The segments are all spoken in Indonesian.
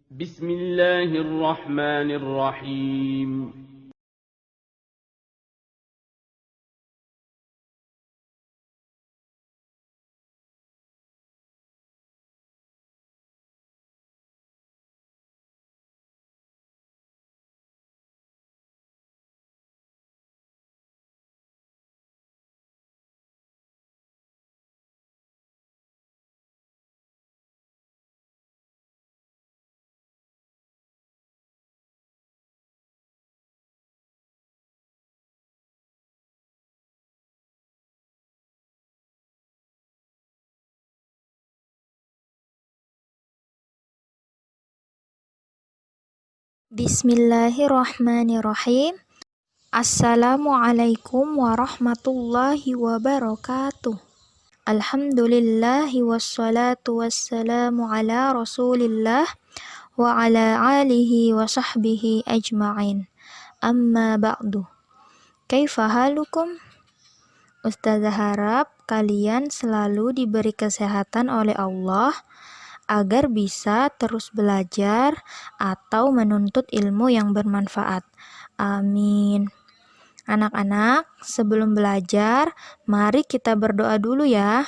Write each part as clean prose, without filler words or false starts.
بسم الله الرحمن الرحيم. Bismillahirrahmanirrahim. Assalamualaikum warahmatullahi wabarakatuh. Alhamdulillahi wassalatu wassalamu ala rasulillah wa ala alihi wa sahbihi ajma'in. Amma ba'du. Kaifa halukum? Ustazah harap kalian selalu diberi kesehatan oleh Allah agar bisa terus belajar atau menuntut ilmu yang bermanfaat. Amin. Anak-anak, sebelum belajar, mari kita berdoa dulu ya.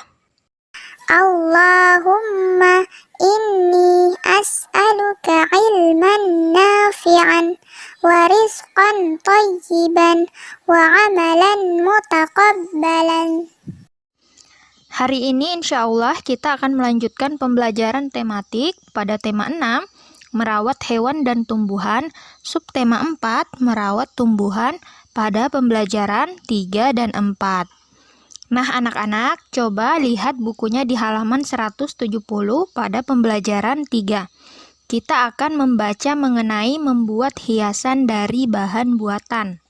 Allahumma inni as'aluka ilman nafi'an wa rizqan tayyiban wa amalan mutaqabbalan. Hari ini insya Allah kita akan melanjutkan pembelajaran tematik pada tema 6, merawat hewan dan tumbuhan, subtema 4, merawat tumbuhan, pada pembelajaran 3 dan 4. Nah anak-anak, coba lihat bukunya di halaman 170 pada pembelajaran 3. Kita akan membaca mengenai membuat hiasan dari bahan buatan.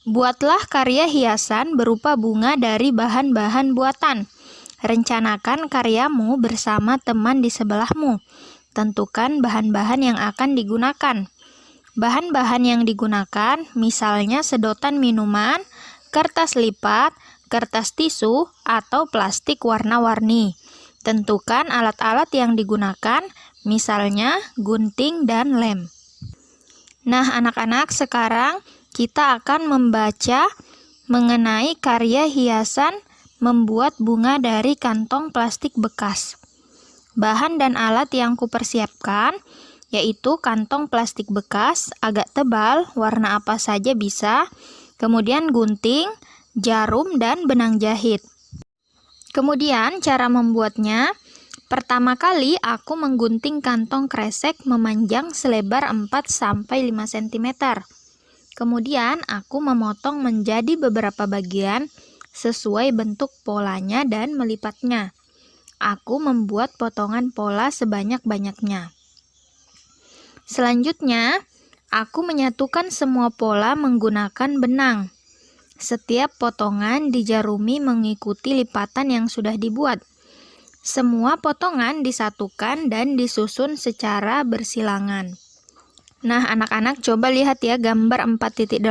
Buatlah karya hiasan berupa bunga dari bahan-bahan buatan. Rencanakan karyamu bersama teman di sebelahmu. Tentukan bahan-bahan yang akan digunakan. Bahan-bahan yang digunakan misalnya sedotan minuman, kertas lipat, kertas tisu, atau plastik warna-warni. Tentukan alat-alat yang digunakan, misalnya gunting dan lem. Nah anak-anak, sekarang kita akan membaca mengenai karya hiasan membuat bunga dari kantong plastik bekas. Bahan dan alat yang kupersiapkan yaitu kantong plastik bekas agak tebal, warna apa saja bisa, kemudian gunting, jarum, dan benang jahit. Kemudian cara membuatnya, pertama kali aku menggunting kantong kresek memanjang selebar 4-5 cm. Kemudian aku memotong menjadi beberapa bagian sesuai bentuk polanya dan melipatnya. Aku membuat potongan pola sebanyak-banyaknya. Selanjutnya, aku menyatukan semua pola menggunakan benang. Setiap potongan dijarumi mengikuti lipatan yang sudah dibuat. Semua potongan disatukan dan disusun secara bersilangan. Nah, anak-anak coba lihat ya gambar 4.18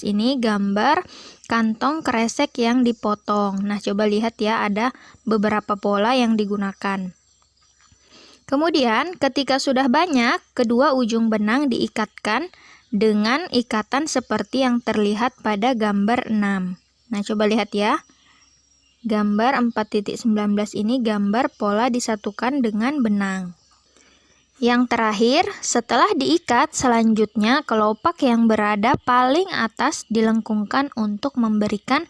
ini, gambar kantong kresek yang dipotong. Nah, coba lihat ya, ada beberapa pola yang digunakan. Kemudian, ketika sudah banyak, kedua ujung benang diikatkan dengan ikatan seperti yang terlihat pada gambar 6. Nah, coba lihat ya. Gambar 4.19 ini gambar pola disatukan dengan benang. Yang terakhir, setelah diikat, selanjutnya kelopak yang berada paling atas dilengkungkan untuk memberikan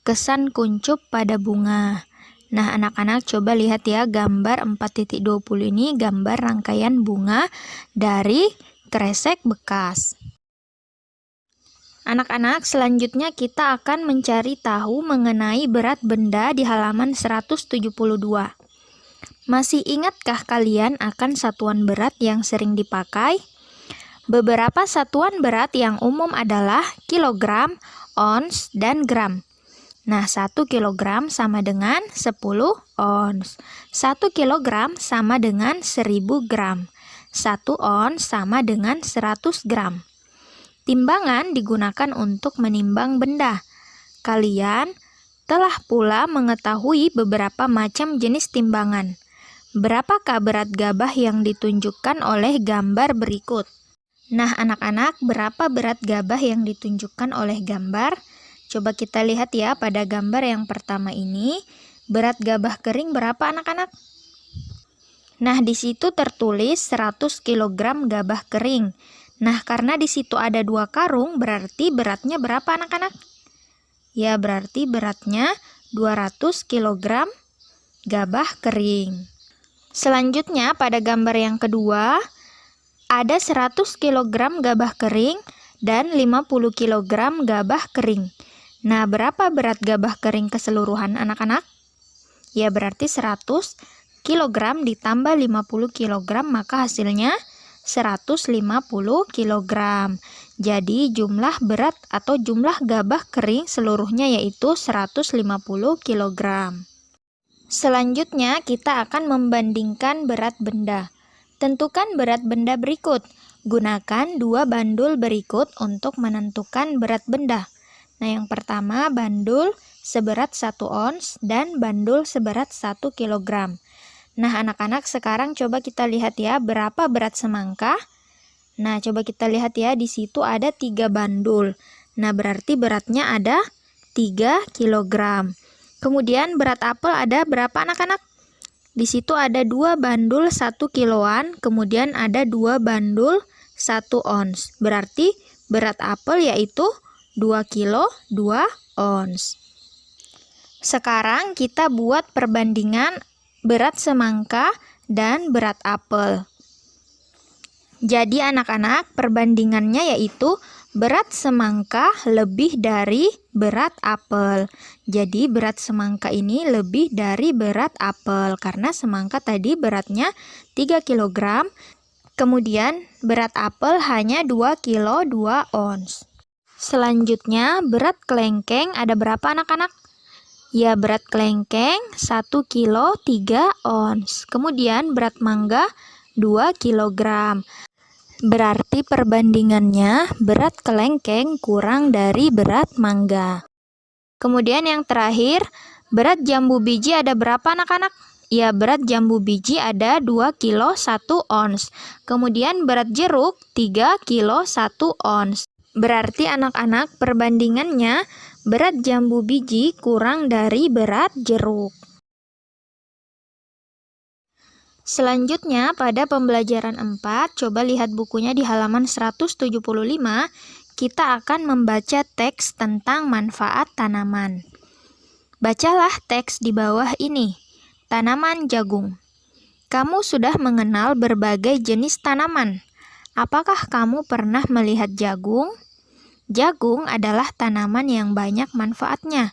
kesan kuncup pada bunga. Nah, anak-anak coba lihat ya, gambar 4.20 ini gambar rangkaian bunga dari kresek bekas. Anak-anak, selanjutnya kita akan mencari tahu mengenai berat benda di halaman 172. Masih ingatkah kalian akan satuan berat yang sering dipakai? Beberapa satuan berat yang umum adalah kilogram, ons, dan gram. Nah, 1 kilogram sama dengan 10 ons. 1 kilogram sama dengan 1000 gram. 1 ons sama dengan 100 gram. Timbangan digunakan untuk menimbang benda. Kalian telah pula mengetahui beberapa macam jenis timbangan. Berapakah berat gabah yang ditunjukkan oleh gambar berikut? Nah, anak-anak, berapa berat gabah yang ditunjukkan oleh gambar? Coba kita lihat ya pada gambar yang pertama ini. Berat gabah kering berapa, anak-anak? Nah, di situ tertulis 100 kg gabah kering. Nah, karena di situ ada 2 karung, berarti beratnya berapa, anak-anak? Ya, berarti beratnya 200 kg gabah kering. Selanjutnya, pada gambar yang kedua, ada 100 kg gabah kering dan 50 kg gabah kering. Nah, berapa berat gabah kering keseluruhan, anak-anak? Ya, berarti 100 kg ditambah 50 kg, maka hasilnya 150 kg. Jadi, jumlah berat atau jumlah gabah kering seluruhnya yaitu 150 kg. Selanjutnya, kita akan membandingkan berat benda. Tentukan berat benda berikut. Gunakan 2 bandul berikut untuk menentukan berat benda. Nah, yang pertama bandul seberat 1 ons dan bandul seberat 1 kg. Nah, anak-anak, sekarang coba kita lihat ya berapa berat semangka. Nah, coba kita lihat ya, di situ ada 3 bandul. Nah, berarti beratnya ada 3 kg. Kemudian berat apel ada berapa, anak-anak? Di situ ada 2 bandul 1 kiloan, kemudian ada 2 bandul 1 ons. Berarti berat apel yaitu 2 kilo 2 ons. Sekarang kita buat perbandingan berat semangka dan berat apel. Jadi anak-anak, perbandingannya yaitu berat semangka lebih dari berat apel. Jadi berat semangka ini lebih dari berat apel karena semangka tadi beratnya 3 kg. Kemudian berat apel hanya 2 kilo 2 ons. Selanjutnya berat kelengkeng ada berapa, anak-anak? Ya, berat kelengkeng 1 kilo 3 ons. Kemudian berat mangga 2 kg. Berarti perbandingannya berat kelengkeng kurang dari berat mangga. Kemudian yang terakhir, berat jambu biji ada berapa, anak-anak? Ya, berat jambu biji ada 2 kilo 1 ons. Kemudian berat jeruk 3 kilo 1 ons. Berarti anak-anak, perbandingannya berat jambu biji kurang dari berat jeruk. Selanjutnya, pada pembelajaran 4, coba lihat bukunya di halaman 175, kita akan membaca teks tentang manfaat tanaman. Bacalah teks di bawah ini. Tanaman jagung. Kamu sudah mengenal berbagai jenis tanaman. Apakah kamu pernah melihat jagung? Jagung adalah tanaman yang banyak manfaatnya,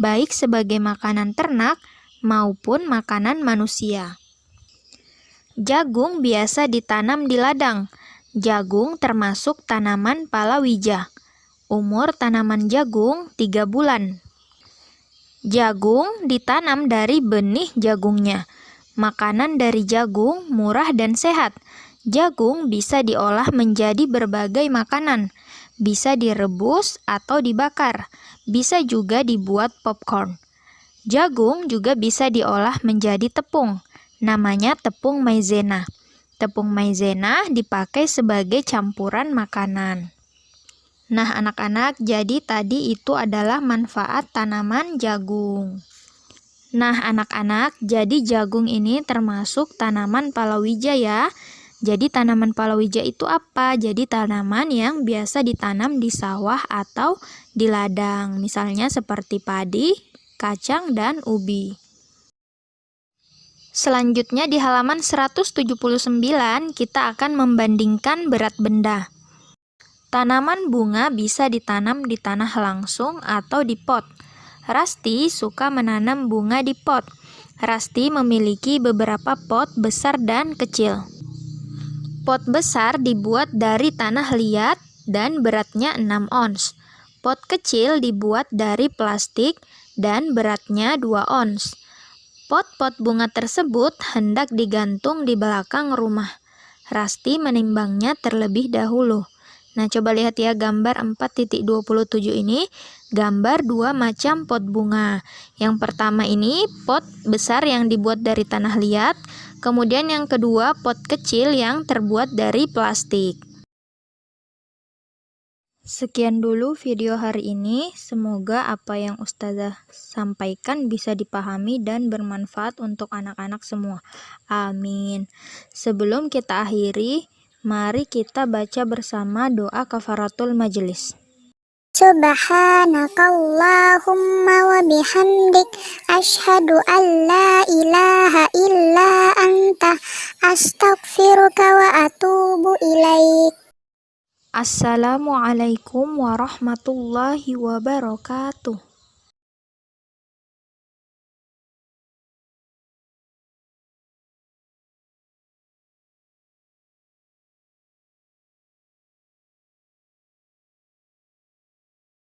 baik sebagai makanan ternak maupun makanan manusia. Jagung biasa ditanam di ladang. Jagung termasuk tanaman palawija. Umur tanaman jagung 3 bulan. Jagung ditanam dari benih jagungnya. Makanan dari jagung murah dan sehat. Jagung bisa diolah menjadi berbagai makanan. Bisa direbus atau dibakar. Bisa juga dibuat popcorn. Jagung juga bisa diolah menjadi tepung. Namanya tepung maizena. Tepung maizena dipakai sebagai campuran makanan. Nah, anak-anak, jadi tadi itu adalah manfaat tanaman jagung. Nah, anak-anak, jadi jagung ini termasuk tanaman palawija ya. Jadi tanaman palawija itu apa? Jadi tanaman yang biasa ditanam di sawah atau di ladang. Misalnya seperti padi, kacang, dan ubi. Selanjutnya di halaman 179 kita akan membandingkan berat benda. Tanaman bunga bisa ditanam di tanah langsung atau di pot. Rasti suka menanam bunga di pot. Rasti memiliki beberapa pot besar dan kecil. Pot besar dibuat dari tanah liat dan beratnya 6 ons. Pot kecil dibuat dari plastik dan beratnya 2 ons. Pot-pot bunga tersebut hendak digantung di belakang rumah. Rasti menimbangnya terlebih dahulu. Nah, coba lihat ya gambar 4.27 ini, gambar 2 macam pot bunga. Yang pertama ini pot besar yang dibuat dari tanah liat, Kemudian yang kedua, pot kecil yang terbuat dari plastik. Sekian dulu video hari ini. Semoga apa yang Ustazah sampaikan bisa dipahami dan bermanfaat untuk anak-anak semua. Amin. Sebelum kita akhiri, mari kita baca bersama doa kafaratul majelis. Subhanakallahumma wa bihamdik asyhadu an la ilaha illa anta astaghfiruka wa atubu ilaik. Assalamualaikum warahmatullahi wabarakatuh.